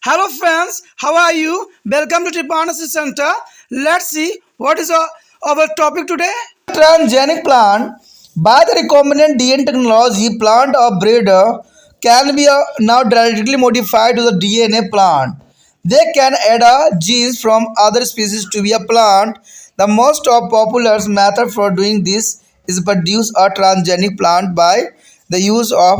Hello friends, how are you? Welcome to Tripanasi Center. Let's see what is our topic today. Transgenic plant. By the recombinant DNA technology, plant or breeder can be now directly modified to the DNA plant. They can add genes from other species to be a plant. The most popular method for doing this is produce a transgenic plant by the use of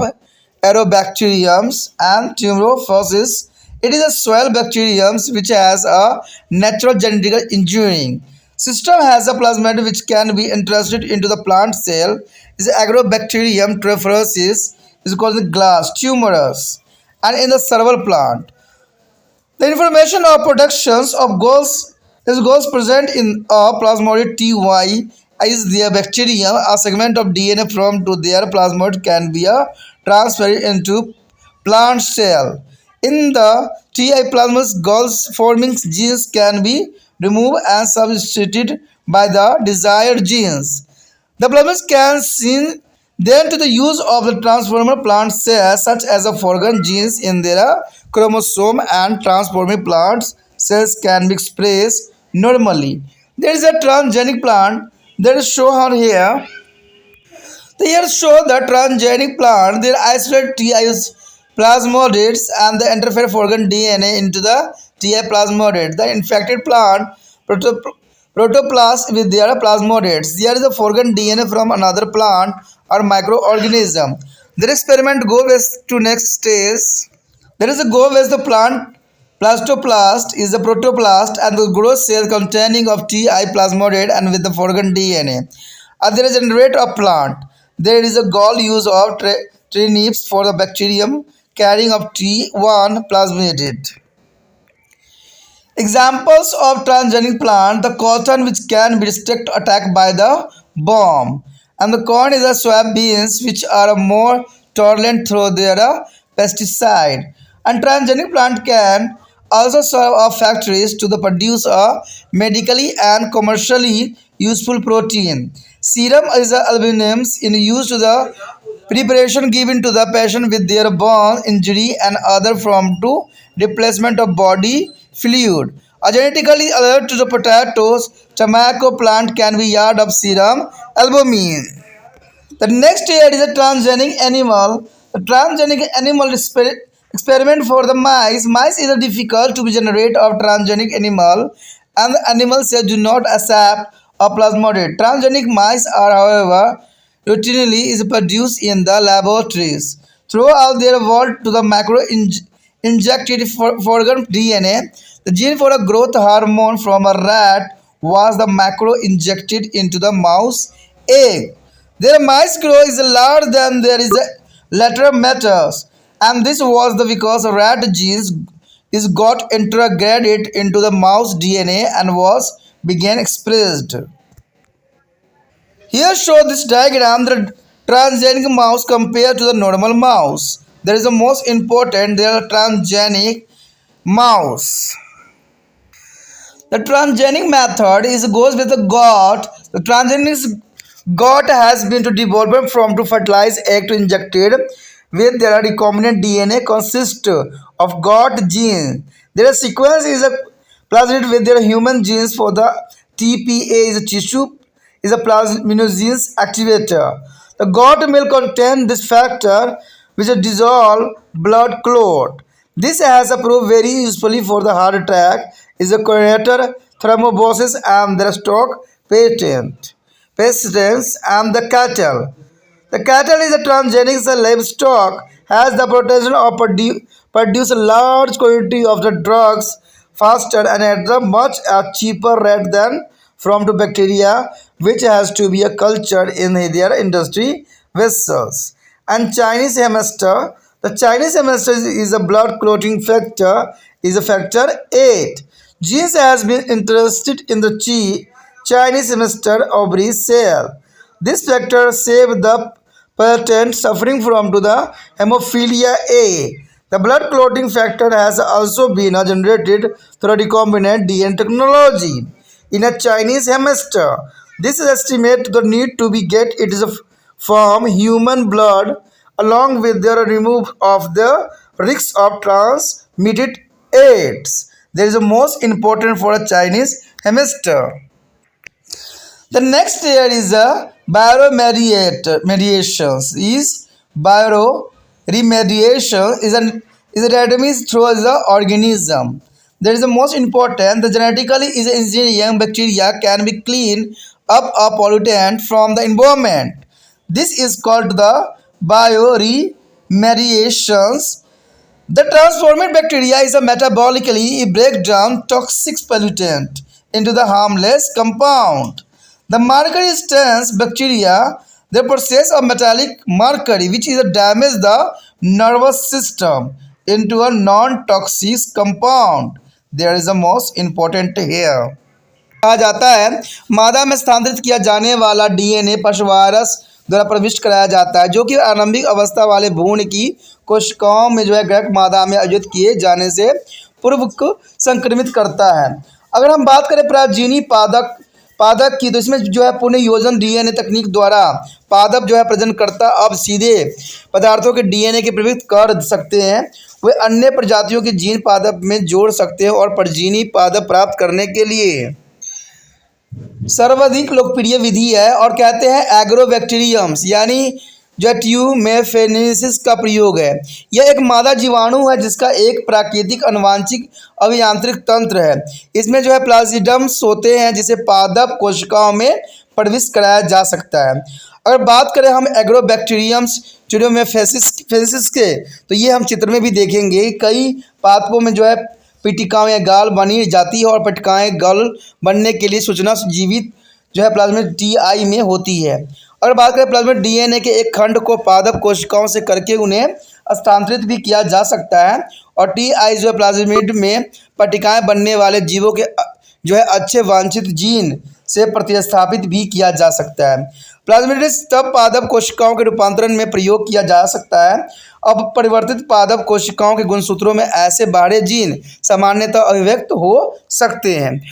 Aerobacteriums and Tumorophos. It is a soil bacterium which has a natural genetic engineering system has a plasmid which can be intrusted into the plant cell. Is Agrobacterium tuberosus is called the glass tumorous and in the several plant. The information of productions of goals present in a plasmid Ty is their bacterium. A segment of DNA from to their plasmid can be transferred into plant cell. In the Ti plasmid, goals forming genes can be removed and substituted by the desired genes. The plasmids can seen then to the use of the transformer plant cells such as the foreground genes in their chromosome and transforming plants cells can be expressed normally. There is a transgenic plant that is shown here. The here show the transgenic plant, their isolate TIs plasmodids and the interfere foreign DNA into the TI plasmodid. The infected plant protoplast with their plasmodids. There is a foreign DNA from another plant or microorganism. Their experiment go with to next stage. There is a go with the plant plastoplast is the protoplast and the growth cell containing of TI plasmodid and with the foreign DNA. There is a generate of plant. There is a gall use of trinips for the bacterium carrying of T1 plasmid. Examples of transgenic plant, the cotton which can be direct attacked by the bomb. And the corn is a soybeans which are more tolerant through their pesticide. And transgenic plant can also serve our factories to the produce a medically and commercially useful protein. Serum is a albumin in use to the preparation given to the patient with their bone injury and other form to replacement of body fluid. A genetically alert to the potatoes, tomato plant can be yard of serum albumin. The next year is a transgenic animal. The transgenic animal experiment for the mice. Mice is a difficult to be generate of transgenic animal and the animal cells do not accept a plasmodid. Transgenic mice are however routinely is produced in the laboratories. Throughout their world to the macro injected foreign DNA. The gene for a growth hormone from a rat was the macro injected into the mouse egg. Their mice grow is larger than there is a lateral matters, and this was the because rat genes is got integrated into the mouse DNA and was began expressed. Here show this diagram the transgenic mouse compared to the normal mouse. There is the most important there are transgenic mouse. The transgenic method is goes with the goat. The transgenic goat has been to develop from to fertilize egg to injected with their recombinant DNA consist of goat gene. Their sequence is a plasmid with their human genes for the TPA is a tissue is a plasminogenes activator. The goat milk contains this factor which is dissolve blood clot. This has proved very usefully for the heart attack, is a coronary thrombosis and the stroke patients and the cattle. The cattle is a transgenic livestock has the potential of produce a large quantity of the drugs faster and at a much cheaper rate than from the bacteria which has to be a cultured in their industry vessels. And Chinese hamster, the Chinese hamster is a blood clotting factor is a factor 8. Genes has been interested in the Chinese hamster ovary cell. This factor saved the patent suffering from to the hemophilia A. The blood clotting factor has also been generated through recombinant DNA technology in a Chinese hamster. This is estimated the need to be get it is from human blood along with the remove of the risks of transmission meat it eats. There is a most important for a Chinese hamster. The next layer is a bioremediation. Is bioremediation is a remedies through the organism. That is the most important. The genetically is engineered young bacteria can be cleaned up a pollutant from the environment. This is called the bioremediations. The transformed bacteria is a metabolically break down toxic pollutant into the harmless compound. The mercury stands bacteria they process a metallic mercury which is a damage the nervous system into a non-toxic compound. There is a most important here. कहा जाता है मादा में स्थानांतरित किया जाने वाला DNA पशुवारस द्वारा प्रविष्ट कराया जाता है जो कि आरंभिक अवस्था वाले भ्रूण की कोशिकाओं में ग्रह मादा में आयोजित किए जाने से पूर्व को संक्रमित करता है। अगर हम बात करें प्राचीनी पादप पादप की तो इसमें पुनर्योजन डीएनए तकनीक द्वारा पादप प्रजननकर्ता अब सीधे पदार्थों के डीएनए के प्रवृत्त कर सकते हैं। वे अन्य प्रजातियों के जीन पादप में जोड़ सकते हैं और परजीवी पादप प्राप्त करने के लिए सर्वाधिक लोकप्रिय विधि है और कहते हैं एग्रोबैक्टीरियम्स यानी ट्यूमेफेनेसिस का प्रयोग है। यह एक मादा जीवाणु है जिसका एक प्राकृतिक आनुवंशिक अभियांत्रिक तंत्र है। इसमें प्लाज्मिडम्स होते हैं जिसे पादप कोशिकाओं में प्रविष्ट कराया जा सकता है। अगर बात करें हम एग्रोबैक्टीरियम्स ट्यूमेफेनेसिस के तो ये हम चित्र में भी देखेंगे। कई पादपों में पिटिकाओं या गाल बनी जाती है और पटिकाएँ गाल बनने के लिए सूचना जीवित प्लाज्मिड टीआई में होती है। अगर बात करें प्लाज्मिड डीएनए के एक खंड को पादप कोशिकाओं से करके उन्हें स्थानांतरित भी किया जा सकता है और टीआई प्लाज्मिड में पटिकाएँ बनने वाले जीवों के अच्छे वांछित जीन से प्रतिस्थापित भी किया जा सकता है। प्लाज्मिड्स तब पादप कोशिकाओं के रूपांतरण में प्रयोग किया जा सकता है। अब परिवर्तित पादप कोशिकाओं के गुणसूत्रों में ऐसे बाहरी जीन सामान्यतः अभिव्यक्त हो सकते हैं।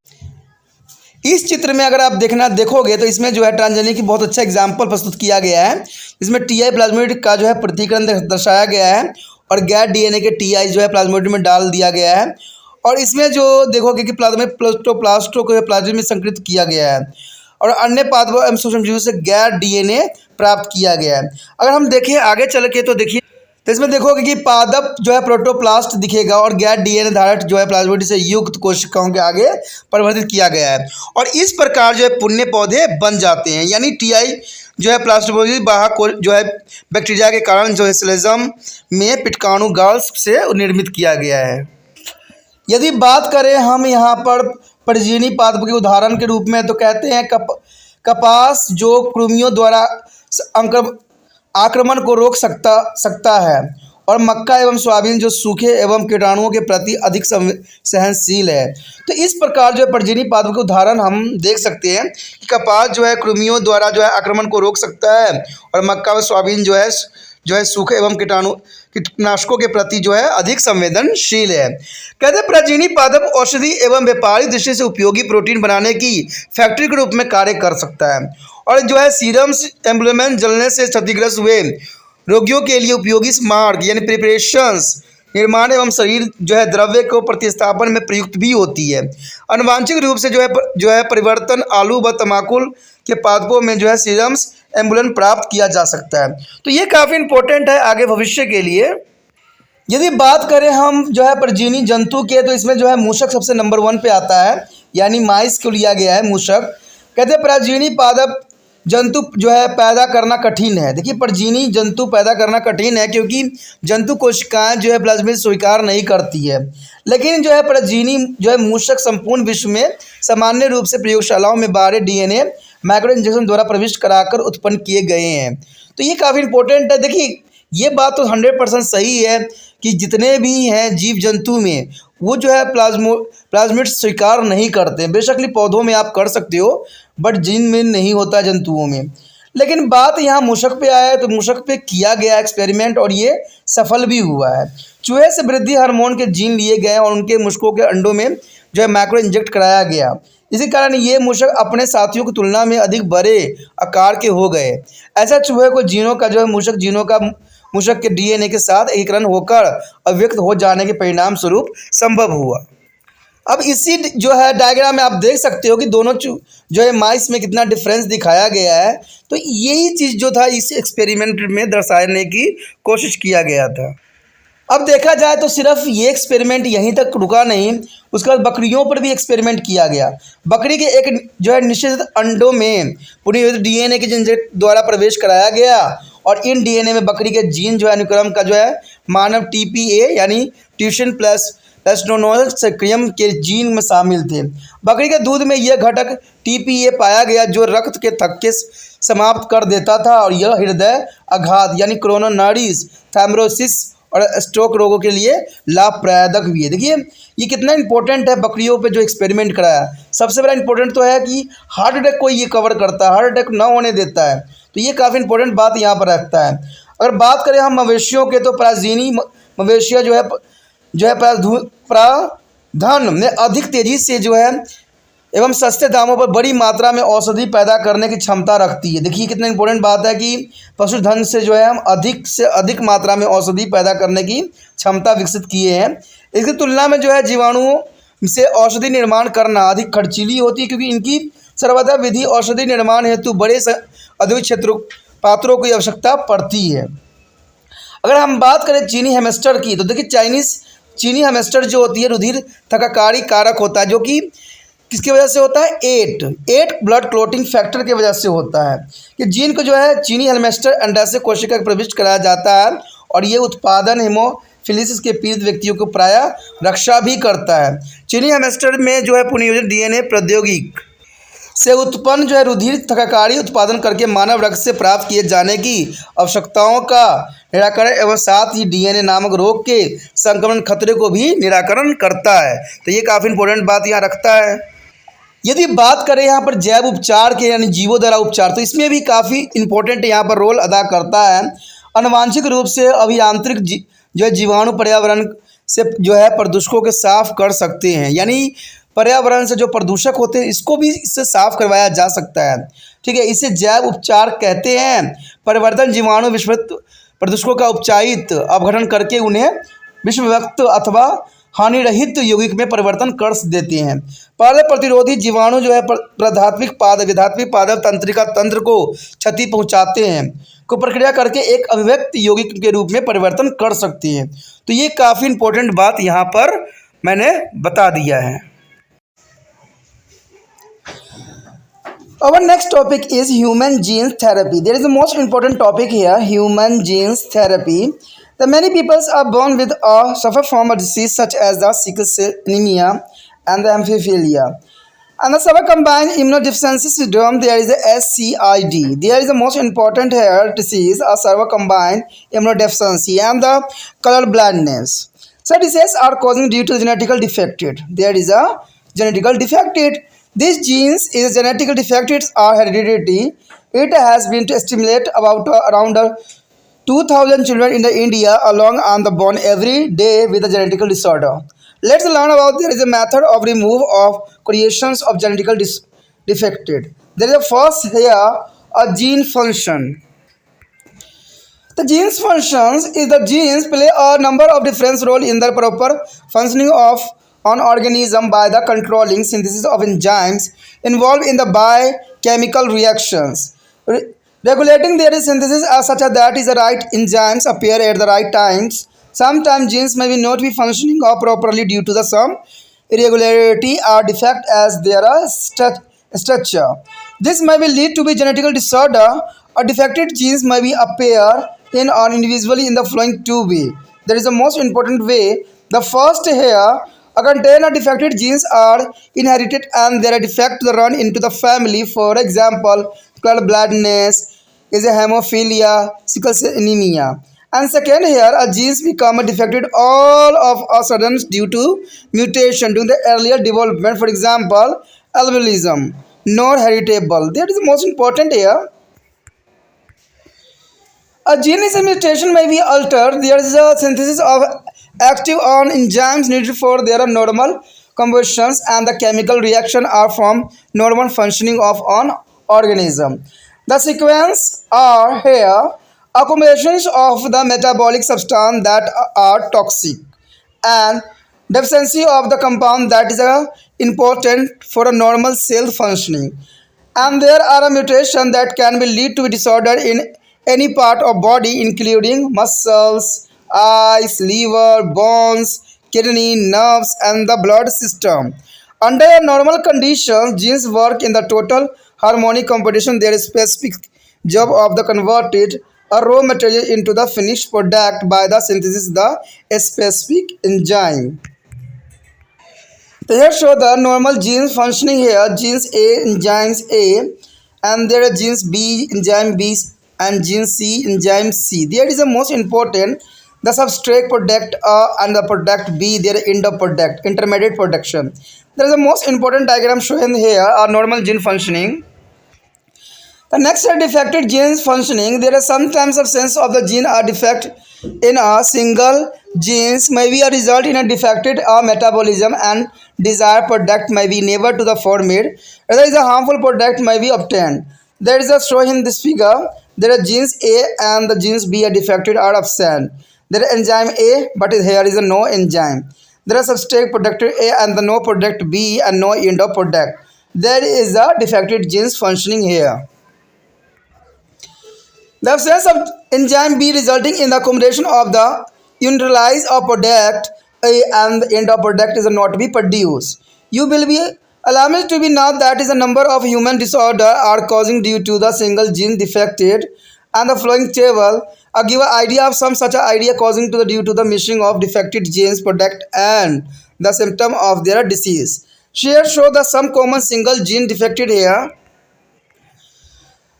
इस चित्र में अगर आप देखोगे तो इसमें ट्रांसजेनिक की बहुत अच्छा एग्जाम्पल प्रस्तुत किया गया है। इसमें टीआई प्लाज्मिड का प्रतिकरण दर्शाया गया है और गैर डीएनए के टीआई प्लाज्मिड में डाल दिया गया है और इसमें देखोगे कि प्लाज्मिड प्लास्टो को प्लाज्मिड में संकलित किया गया है और अन्य पादपों एवं सूक्ष्मजीवों से गैर डीएनए प्राप्त किया गया है। अगर हम देखें आगे चल के तो देखिए तो इसमें देखोगे कि पादप प्रोटोप्लास्ट दिखेगा और गैर डीएनए धारक प्लाज्मिड से युक्त कोशिकाओं के आगे परिवर्तित किया गया है और इस प्रकार पुण्य पौधे बन जाते हैं। यानी टीआई प्लास्टोपोजी वाहक बैक्टीरिया के कारण सिलेजम में पिटकाणु गाल्स से निर्मित किया गया है। यदि बात करें हम यहाँ पर परजीवी पादप के उदाहरण के रूप में तो कहते हैं कपास जो कृमियों द्वारा आक्रमण को रोक सकता है और मक्का एवं सोयाबीन जो सूखे एवं कीटाणुओं के प्रति अधिक सहनशील है। तो इस प्रकार परजीवी पादप के उदाहरण हम देख सकते हैं कि कपास कृमियों द्वारा आक्रमण को रोक सकता है और मक्का व सोयाबीन सूखे एवं कीटनाशकों के प्रति अधिक संवेदनशील है। कहते हैं परजीवी पादप औषधि एवं व्यापारिक दृष्टि से उपयोगी प्रोटीन बनाने की फैक्ट्री के रूप में कार्य कर सकता है और सीरम एम्ब्लेमेंट जलने से क्षतिग्रस्त हुए रोगियों के लिए उपयोगी स्मार्ट यानी प्रिपरेशंस निर्माण एवं शरीर द्रव्य को प्रतिस्थापन में प्रयुक्त भी होती है। आनुवांशिक रूप से परिवर्तन आलू व तमाकुल के पादपों में सीरम्स एम्बुलेंस प्राप्त किया जा सकता है। तो ये काफ़ी इंपॉर्टेंट है आगे भविष्य के लिए। यदि बात करें हम परजीवी जंतु के तो इसमें मूषक सबसे नंबर 1 पे आता है यानी माइस को लिया गया है मूषक। कहते हैं परजीवी पादप जंतु पैदा करना कठिन है। देखिए परजीवी जंतु पैदा करना कठिन है क्योंकि जंतु कोशिकाएं प्लाज्मिड स्वीकार नहीं करती है, लेकिन परजीवी मूषक संपूर्ण विश्व में सामान्य रूप से प्रयोगशालाओं में बाहरी डीएनए माइक्रो इंजेक्शन द्वारा प्रविष्ट कराकर उत्पन्न किए गए हैं। तो ये काफ़ी इंपॉर्टेंट है। देखिए ये बात तो 100% सही है कि जितने भी हैं जीव जंतु में वो प्लाज्मिड स्वीकार नहीं करते। बेशक पौधों में आप कर सकते हो बट जिन में नहीं होता जंतुओं में। लेकिन बात यहाँ मूषक पे आया है तो मूषक पे किया गया एक्सपेरिमेंट और ये सफल भी हुआ है। चूहे से वृद्धि हार्मोन के जीन लिए गए और उनके मुश्कों के अंडों में माइक्रो इंजेक्ट कराया गया। इसी कारण ये मूषक अपने साथियों की तुलना में अधिक बड़े आकार के हो गए। ऐसा चूहे को जीनों का मूषक जीनों का मूषक के डीएनए के साथ एकीकरण होकर अव्यक्त हो जाने के परिणाम स्वरूप संभव हुआ। अब इसी जो है डायग्राम में आप देख सकते हो कि दोनों जो है माइस में कितना डिफरेंस दिखाया गया है। तो यही चीज़ जो था इस एक्सपेरिमेंट में दर्शाने की कोशिश किया गया था। अब देखा जाए तो सिर्फ ये एक्सपेरिमेंट यहीं तक रुका नहीं, उसके बाद बकरियों पर भी एक्सपेरिमेंट किया गया। बकरी के एक जो है निश्चित अंडों में पुनः डीएनए के झंझट द्वारा प्रवेश कराया गया और इन डीएनए में बकरी के जीन जो है अनुक्रम का जो है मानव टीपीए यानी ट्यूशन प्लस टेस्टोस्टेरोन सक्रियम के जीन में शामिल थे। बकरी के दूध में यह घटक टीपीए पाया गया जो रक्त के थक्के समाप्त कर देता था और यह हृदय आघात यानी कोरोनरीज थ्रोम्बोसिस और स्ट्रोक रोगों के लिए लाभप्रदायक भी है। देखिए ये कितना इंपॉर्टेंट है बकरियों पे जो एक्सपेरिमेंट कराया। सबसे बड़ा इंपॉर्टेंट तो है कि हार्ट अटैक को ये कवर करता है, हार्ट अटैक न होने देता है। तो ये काफ़ी इंपॉर्टेंट बात यहाँ पर रखता है। अगर बात करें हम मवेशियों के तो पराजीनी मवेशियाँ जो है पराधन में अधिक तेज़ी से जो है एवं सस्ते दामों पर बड़ी मात्रा में औषधि पैदा करने की क्षमता रखती है। देखिए कितना इंपॉर्टेंट बात है कि पशुधन से जो है हम अधिक से अधिक मात्रा में औषधि पैदा करने की क्षमता विकसित किए हैं। इसकी तुलना में जो है जीवाणुओं से औषधि निर्माण करना अधिक खर्चीली होती है क्योंकि इनकी सर्वदा विधि औषधि निर्माण हेतु बड़े औद्योगिक क्षेत्रों पात्रों की आवश्यकता पड़ती है। अगर हम बात करें चीनी हेमस्टर की तो देखिए चीनी हेमस्टर जो होती है रुधिर थकाकारी कारक होता है जो कि किसकी वजह से होता है, एट ब्लड क्लोटिंग फैक्टर की वजह से होता है कि जीन को जो है चीनी हेमस्टर अंडाशय कोशिका में प्रविष्ट कराया जाता है और ये उत्पादन हेमोफिलिसिस के पीड़ित व्यक्तियों को प्रायः रक्षा भी करता है। चीनी हेमस्टर में जो है पुनर्योजित डीएनए प्रौद्योगिकी से उत्पन्न जो है रुधिर थकाकारी उत्पादन करके मानव रक्त से प्राप्त किए जाने की आवश्यकताओं का निराकरण एवं साथ ही डीएनए नामक रोग के संक्रमण खतरे को भी निराकरण करता है। तो ये काफ़ी इंपॉर्टेंट बात यहाँ रखता है। यदि बात करें यहाँ पर जैव उपचार के यानी जीवों द्वारा उपचार तो इसमें भी काफ़ी इंपॉर्टेंट यहाँ पर रोल अदा करता है। आनुवांशिक रूप से अभियांत्रिक जो है जीवाणु पर्यावरण से जो है प्रदूषकों के साफ कर सकते हैं, यानी पर्यावरण से जो प्रदूषक होते हैं इसको भी इससे साफ करवाया जा सकता है। ठीक है, इसे जैव उपचार कहते हैं। परिवर्तन जीवाणु विषवत प्रदूषकों का उपचारित अपघटन करके उन्हें विषवक्त अथवा हानि रहित यौगिक में परिवर्तन कर देते हैं। पहले प्रतिरोधी जीवाणु जो है विधात्मिक पादप तंत्रिका तंत्र को क्षति पहुंचाते हैं को प्रक्रिया करके एक अभिव्यक्त यौगिक के रूप में परिवर्तन कर सकते हैं। तो ये काफ़ी इंपॉर्टेंट बात यहाँ पर मैंने बता दिया है। Our next topic is human genes therapy. There is the most important topic here, human genes therapy. The many people are born with or suffer from a disease such as the sickle cell anemia and the hemophilia. And the severe combined immunodeficiency syndrome, there is a SCID. There is the most important here disease, a severe combined immunodeficiency and the color blindness. So diseases are causing due to genetical defected. There is a genetical defected. These genes is genetically defected are hereditary. It has been to estimate about around 2,000 children in the India along on the born every day with a genetical disorder. Let's learn about there is a method of remove of creations of genetically defected. There is a first here a gene function. The genes functions is the genes play a number of different role in the proper functioning of an organism by the controlling synthesis of enzymes involved in the biochemical reactions. Regulating their synthesis as such that is the right enzymes appear at the right times. Sometimes genes may be not be functioning or properly due to the some irregularity or defect as their structure. This may be lead to be genetical disorder or defected genes may be appear in an individually in the following two way. There is the most important way. The first here a container defected genes are inherited and their defect run into the family. For example, color blindness is a hemophilia, sickle cell anemia. And second here, a genes become defected all of a sudden due to mutation during the earlier development. For example, albinism, not heritable. That is the most important here. A gene is a mutation may be altered. There is a synthesis of active on enzymes needed for their normal combustions and the chemical reaction are from normal functioning of an organism. The sequence are here. accumulations of the metabolic substance that are toxic, and deficiency of the compound that is important for a normal cell functioning. And there are a mutation that can be lead to disorder in any part of body, including muscles, eyes, liver, bones, kidney, nerves, and the blood system. Under normal conditions, genes work in the total harmonic competition. Their specific job of the converted a raw material into the finished product by the synthesis of the specific enzyme. So here show the normal genes functioning here. Genes A, enzymes A, and there are genes B, enzyme B, and gene C, enzyme C. There is the most important, the substrate product and the product B, their end of product, intermediate production. There is the most important diagram shown here, are normal gene functioning. The next are defective genes functioning. There are sometimes absence of the gene or defect in a single genes may be a result in a defected metabolism, and desired product may be never to the formed. Whether is a harmful product may be obtained. There is a show in this figure. There are genes A and the genes B are defected or absent. There is enzyme A, but here is a no enzyme. There are substrate product A and the no product B and no end of product. There is a defective genes functioning here. The absence of enzyme B resulting in the accumulation of the neutralize of product A and the end of product is not to be produced. You will be alarmed to be now that is a number of human disorder are causing due to the single gene defected, and the following table give an idea of some such an idea causing to the due to the missing of defected genes product and the symptom of their disease. Here show the some common single gene defected here.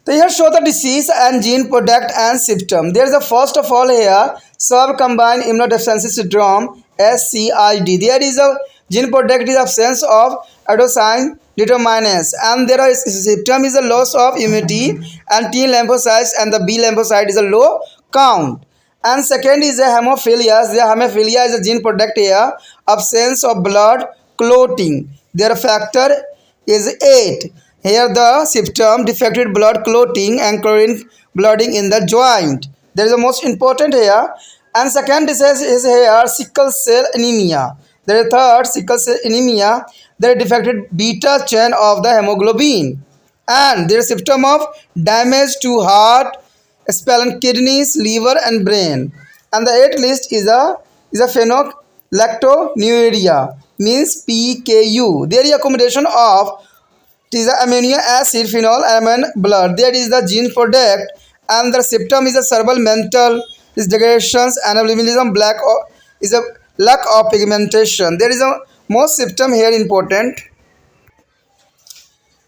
So here show the disease and gene product and symptom. There is a first of all here subcombined immunodeficiency syndrome SCID. There is a gene product is absence of adenosine determinants, and there is symptom is a loss of immunity and T lymphocytes, and the B lymphocyte is a low count. And second is a hemophilia. The hemophilia is a gene product here, absence of blood clotting. Their factor is 8. Here the symptom defected blood clotting and chlorine blooding in the joint. There is the most important here. And second disease is here sickle cell anemia. There is third sickle cell anemia. There is defected beta chain of the hemoglobin. And there is symptom of damage to heart, spleen, kidneys, liver, and brain. And the eighth list is a phenolactonuria, means PKU. There is a combination of it is the amino acid phenol amine blood. There is the gene product, and the symptom is a cerebral mental degradations, anabolism, is a lack of pigmentation. There is a most symptom here important.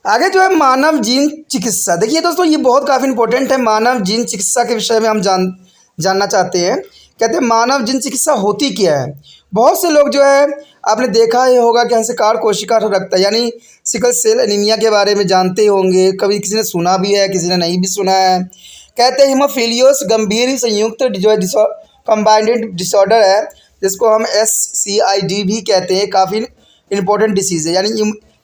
आगे जो है मानव gene चिकित्सा, देखिए दोस्तों ये बहुत काफ़ी important है। मानव जीन चिकित्सा के विषय में हम जानना चाहते हैं। कहते हैं मानव जीन चिकित्सा होती क्या है। बहुत से लोग जो है आपने देखा ही होगा कि अंशकार कोशिका रखता है, यानी सिकल सेल एनीमिया के बारे में जानते होंगे, कभी किसी ने सुना भी है, किसी ने नहीं भी सुना है। कहते हैं हीमोफिलियोस गंभीर संयुक्त जो कंबाइंड डिसऑर्डर है, जिसको हम SCID भी कहते हैं। काफ़ी इंपॉर्टेंट डिसीज़ है, यानी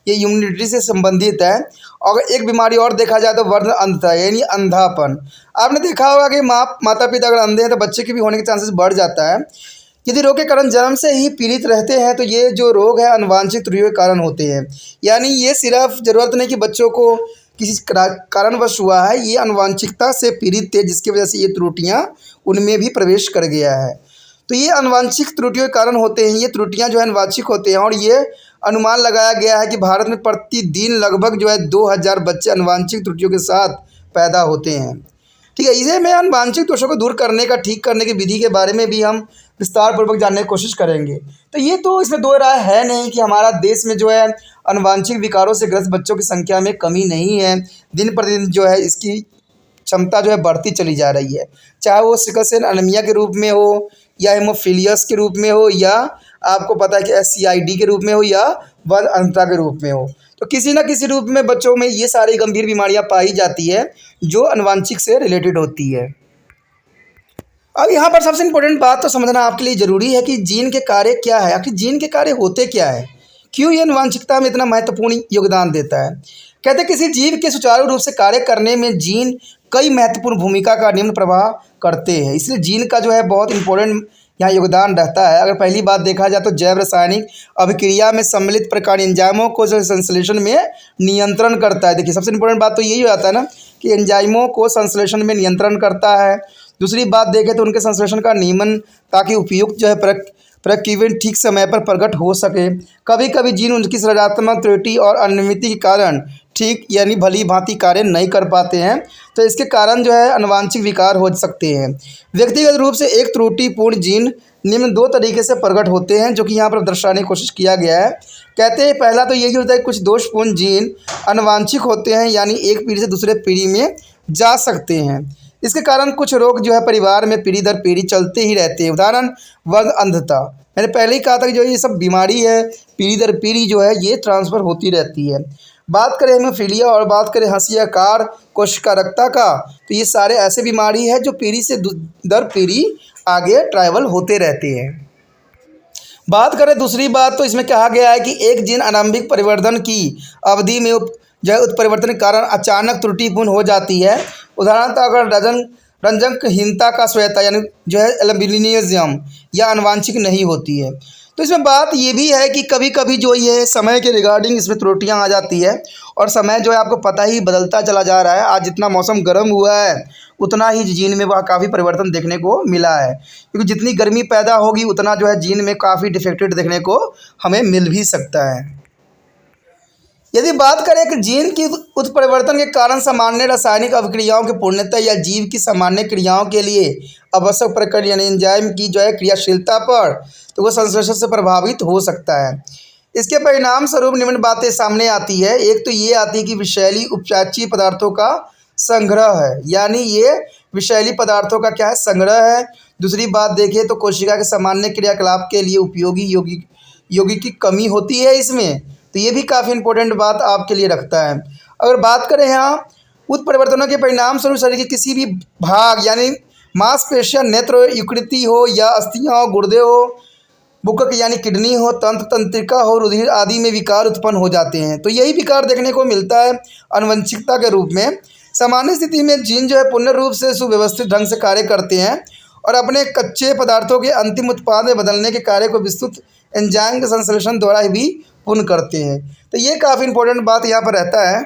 ये इम्यूनिटी से संबंधित है। और एक बीमारी और देखा जाए तो वर्ण अंधता, यानी अंधापन। आपने देखा होगा कि माता पिता अगर अंधे हैं तो बच्चे के भी होने के चांसेस बढ़ जाता है। यदि रोग के कारण जन्म से ही पीड़ित रहते हैं तो ये जो रोग है अनुवांछित त्रुटियों के कारण होते हैं। यानी ये सिर्फ ज़रूरत नहीं कि बच्चों को किसी कारणवश हुआ है, ये अनुवांशिकता से पीड़ित थे जिसकी वजह से ये त्रुटियाँ उनमें भी प्रवेश कर गया है। तो ये अनुवांशिक त्रुटियों के कारण होते हैं। ये त्रुटियाँ जो है अनुवांशिक होते हैं, और ये अनुमान लगाया गया है कि भारत में प्रतिदिन लगभग जो है 2000 बच्चे अनुवांशिक त्रुटियों के साथ पैदा होते हैं। ठीक है, इसे में अनुवांशिक दोषों को दूर करने का ठीक करने की विधि के बारे में भी हम विस्तार पूर्वक जानने की कोशिश करेंगे। तो ये तो इसमें दो राय है नहीं कि हमारा देश में जो है अनुवांशिक विकारों से ग्रस्त बच्चों की संख्या में कमी नहीं है। दिन प्रतिदिन जो है इसकी क्षमता जो है बढ़ती चली जा रही है, चाहे वो सिकल सेल एनीमिया के रूप में हो, या हेमोफिलियस के रूप में हो, या आपको पता है कि SCID के रूप में हो, या वर्ण अंधता के रूप में हो। तो किसी न किसी रूप में बच्चों में ये सारी गंभीर बीमारियां पाई जाती है जो अनुवांशिक से रिलेटेड होती है। अब यहाँ पर सबसे इम्पोर्टेंट बात तो समझना आपके लिए ज़रूरी है कि जीन के कार्य क्या है। आखिर जीन के कार्य होते क्या है, क्यों ये आनुवंशिकता में इतना महत्वपूर्ण योगदान देता है? कहते हैं किसी जीव के सुचारू रूप से कार्य करने में जीन कई महत्वपूर्ण भूमिका का निम्न प्रभाव करते हैं, इसलिए जीन का जो है बहुत इंपॉर्टेंट यहाँ योगदान रहता है। अगर पहली बात देखा जाए तो जैव रासायनिक अभिक्रिया में सम्मिलित प्रकार एंजाइमों को जो संश्लेषण में नियंत्रण करता है। देखिए सबसे इंपॉर्टेंट बात तो यही हो जाता है ना कि एंजाइमों को संश्लेषण में नियंत्रण करता है। दूसरी बात देखें तो उनके संश्लेषण का नियमन, ताकि उपयुक्त जो है प्रक्रिया ठीक समय पर प्रकट हो सके। कभी कभी जीन उनकी संरचनात्मक त्रुटि और अनियमितता के कारण ठीक यानी भली भांति कार्य नहीं कर पाते हैं, तो इसके कारण जो है आनुवंशिक विकार हो सकते हैं। व्यक्तिगत रूप से एक त्रुटिपूर्ण जीन निम्न दो तरीके से प्रकट होते हैं, जो कि यहाँ पर दर्शाने की कोशिश किया गया है। कहते हैं पहला तो यही होता है कुछ दोषपूर्ण जीन आनुवंशिक होते हैं, यानी एक पीढ़ी से दूसरे पीढ़ी में जा सकते हैं। इसके कारण कुछ रोग जो है परिवार में पीढ़ी दर पीढ़ी चलते ही रहते हैं। उदाहरण वंश अंधता, मैंने पहले ही कहा था कि जो ये सब बीमारी है पीढ़ी दर पीढ़ी जो है ये ट्रांसफ़र होती रहती है। बात करें हेमोफीलिया और बात करें हंसियाकार कोशिकारक्ता का, तो ये सारे ऐसे बीमारी है जो पीढ़ी से दर पीढ़ी आगे ट्रैवल होते रहते हैं। बात करें दूसरी बात तो इसमें कहा गया है कि एक जीन आरंभिक परिवर्तन की अवधि में जो है उत्परिवर्तन के कारण अचानक त्रुटिपूर्ण हो जाती है। उदाहरणतः अगर रंजकहीनता का श्वेता यानी जो है एल्बिनिज्म या आनुवंशिक नहीं होती है। तो इसमें बात ये भी है कि कभी कभी जो ये समय के रिगार्डिंग इसमें त्रुटियां आ जाती है, और समय जो है आपको पता ही बदलता चला जा रहा है। आज जितना मौसम गर्म हुआ है उतना ही जीन में वह काफ़ी परिवर्तन देखने को मिला है, क्योंकि जितनी गर्मी पैदा होगी उतना जो है जीन में काफ़ी डिफेक्टेड देखने को हमें मिल भी सकता है। यदि बात करें कि जीन की उत्परिवर्तन के कारण सामान्य रासायनिक अभिक्रियाओं की पूर्णता या जीव की सामान्य क्रियाओं के लिए आवश्यक प्रक्रिया यानी एंजाइम की जो है क्रियाशीलता पर, तो वो संश्लेषण से प्रभावित हो सकता है। इसके परिणाम स्वरूप निम्न बातें सामने आती है। एक तो ये आती है कि विषैली उपचाची पदार्थों का संग्रह है, यानी ये विषैली पदार्थों का क्या है, संग्रह है। दूसरी बात देखें तो कोशिका के सामान्य क्रियाकलाप के लिए उपयोगी यौगिक की कमी होती है इसमें, तो ये भी काफ़ी इंपॉर्टेंट बात आपके लिए रखता है। अगर बात करें यहाँ उत्परिवर्तनों के परिणाम स्वरूप शरीर के किसी भी भाग यानी मांसपेशियां, नेत्र यकृति हो या अस्थियां हो, गुर्दे हो, बुकक यानी किडनी हो, तंत्रिका हो, रुधिर आदि में विकार उत्पन्न हो जाते हैं। तो यही विकार देखने को मिलता है आनुवंशिकता के रूप में। सामान्य स्थिति में जीन जो है पूर्ण रूप से सुव्यवस्थित ढंग से कार्य करते हैं और अपने कच्चे पदार्थों के अंतिम उत्पाद में बदलने के कार्य को विस्तृत एंजाइम के संश्लेषण द्वारा भी पूर्ण करते हैं। तो ये काफ़ी इंपॉर्टेंट बात यहाँ पर रहता है।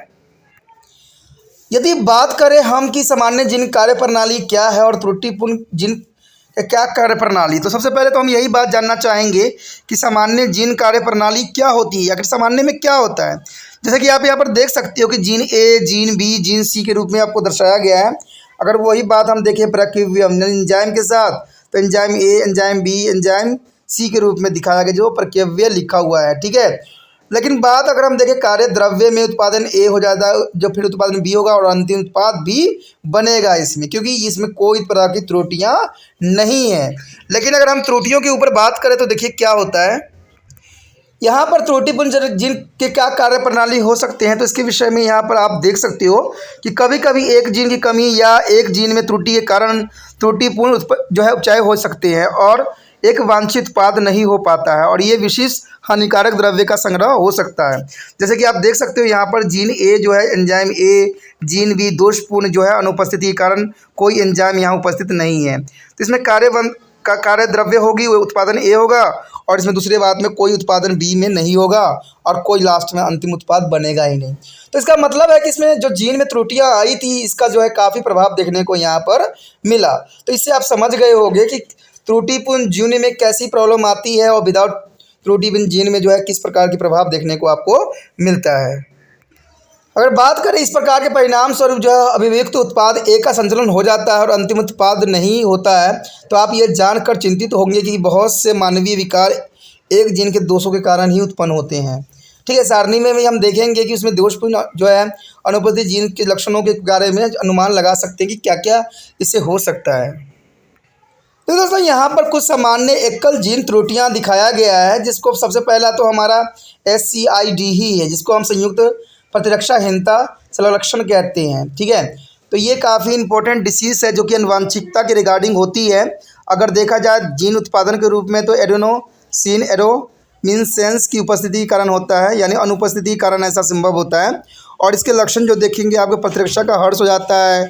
यदि बात करें हम कि सामान्य जीन कार्य प्रणाली क्या है और त्रुटिपूर्ण जीन क्या कार्य प्रणाली, तो सबसे पहले तो हम यही बात जानना चाहेंगे कि सामान्य जीन कार्य प्रणाली क्या होती है, आखिर सामान्य में क्या होता है। जैसे कि आप यहाँ पर देख सकते हो कि gene A, gene B, gene C के रूप में आपको दर्शाया गया है। अगर वही बात हम देखें प्रक्रिया एंजाइम के साथ, तो enzyme A, enzyme B, enzyme C के रूप में दिखाया गया जो प्रक्रिया लिखा हुआ है, ठीक है। लेकिन बात अगर हम देखें कार्य द्रव्य में उत्पादन ए हो जाता है, जो फिर उत्पादन बी होगा और अंतिम उत्पाद भी बनेगा इसमें, क्योंकि इसमें कोई प्रकार की त्रुटियां नहीं है। लेकिन अगर हम त्रुटियों के ऊपर बात करें तो देखिए क्या होता है यहाँ पर त्रुटिपूर्ण जीन के क्या कार्य प्रणाली हो सकते हैं। तो इसके विषय में यहाँ पर आप देख सकते हो कि कभी कभी एक जीन की कमी या एक जीन में त्रुटि के कारण त्रुटिपूर्ण जो है उपचार हो सकते हैं और एक वांछित उत्पाद नहीं हो पाता है, और ये विशिष्ट हानिकारक द्रव्य का संग्रह हो सकता है। जैसे कि आप देख सकते हो यहाँ पर जीन ए जो है एंजाइम ए, जीन बी दोषपूर्ण जो है अनुपस्थिति के कारण कोई एंजाइम यहाँ उपस्थित नहीं है, तो इसमें कार्य द्रव्य होगी वो उत्पादन ए होगा, और इसमें दूसरे बात में कोई उत्पादन बी में नहीं होगा और कोई लास्ट में अंतिम उत्पाद बनेगा ही नहीं। तो इसका मतलब है कि इसमें जो जीन में त्रुटियां आई थी इसका जो है काफ़ी प्रभाव देखने को यहाँ पर मिला। तो इससे आप समझ गए होंगे कि त्रुटिपूर्ण जीन में कैसी प्रॉब्लम आती है और विदाउट त्रुटिपूर्ण जीन में जो है किस प्रकार की प्रभाव देखने को आपको मिलता है। अगर बात करें इस प्रकार के परिणाम स्वरूप जो है अभिव्यक्त उत्पाद ए का संचलन हो जाता है और अंतिम उत्पाद नहीं होता है, तो आप ये जानकर चिंतित होंगे कि बहुत से मानवीय विकार एक जीन के दोषों के कारण ही उत्पन्न होते हैं, ठीक है। सारणी में भी हम देखेंगे कि उसमें दोषपूर्ण जो है अनुपस्थित जीन के लक्षणों के बारे में अनुमान लगा सकते हैं कि क्या क्या इससे हो सकता है। तो दोस्तों यहाँ पर कुछ सामान्य एकल जीन त्रुटियाँ दिखाया गया है, जिसको सबसे पहला तो हमारा SCID ही है, जिसको हम संयुक्त प्रतिरक्षाहीनता संलक्षण कहते हैं, ठीक है। तो ये काफ़ी इंपॉर्टेंट डिसीज़ है जो कि आनुवंशिकता के रिगार्डिंग होती है। अगर देखा जाए जीन उत्पादन के रूप में तो एडेनोसिन मीन्स सेंस की उपस्थिति के कारण होता है, यानी अनुपस्थिति के कारण ऐसा संभव होता है। और इसके लक्षण जो देखेंगे आपको प्रतिरक्षा का हर्ष हो जाता है,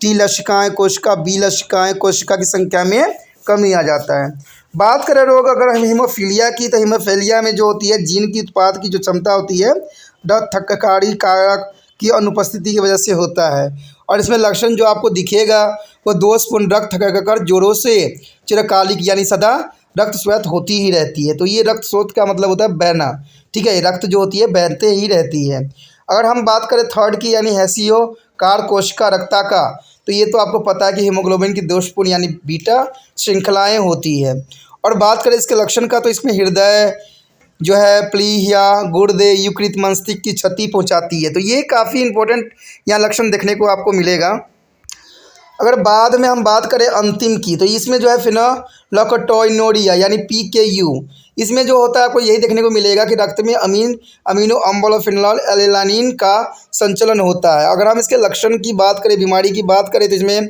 टी लसिकाएँ कोशिका, बी लसिकाएँ कोशिका की संख्या में कमी आ जाता है। बात करें रोग अगर हम हीमोफीलिया की, तो हीमोफीलिया में जो होती है जीन की उत्पाद की जो क्षमता होती है रक्तकारी कारक की अनुपस्थिति की वजह से होता है। और इसमें लक्षण जो आपको दिखेगा वो दोषपूर्ण रक्त कर जोरों से चिरकालिक यानी सदा रक्त स्वेत होती ही रहती है। तो ये रक्त स्रोत का मतलब होता है बहना, ठीक है, रक्त जो होती है बहते ही रहती है। अगर हम बात करें थर्ड की यानी हैसियो कार कोशिका रक्ता का, तो ये तो आपको पता है कि हीमोग्लोबिन की दोषपूर्ण यानी बीटा श्रृंखलाएँ होती है। और बात करें इसके लक्षण का, तो इसमें हृदय जो है प्लीहा गुर्दे यकृत मस्तिष्क की क्षति पहुंचाती है। तो ये काफ़ी इंपॉर्टेंट यहाँ लक्षण देखने को आपको मिलेगा। अगर बाद में हम बात करें अंतिम की, तो इसमें जो है फिनोल्कटोइनोरिया यानी PKU, इसमें जो होता है आपको यही देखने को मिलेगा कि रक्त में अमीनो अम्ल और फिनोल एलेलानिन का संचलन होता है। अगर हम इसके लक्षण की बात करें, बीमारी की बात करें, तो इसमें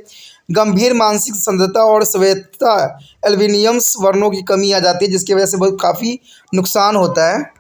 गंभीर मानसिक संदिग्धता और श्वेतता एल्बिनियम्स वर्णों की कमी आ जाती है, जिसकी वजह से बहुत काफ़ी नुकसान होता है।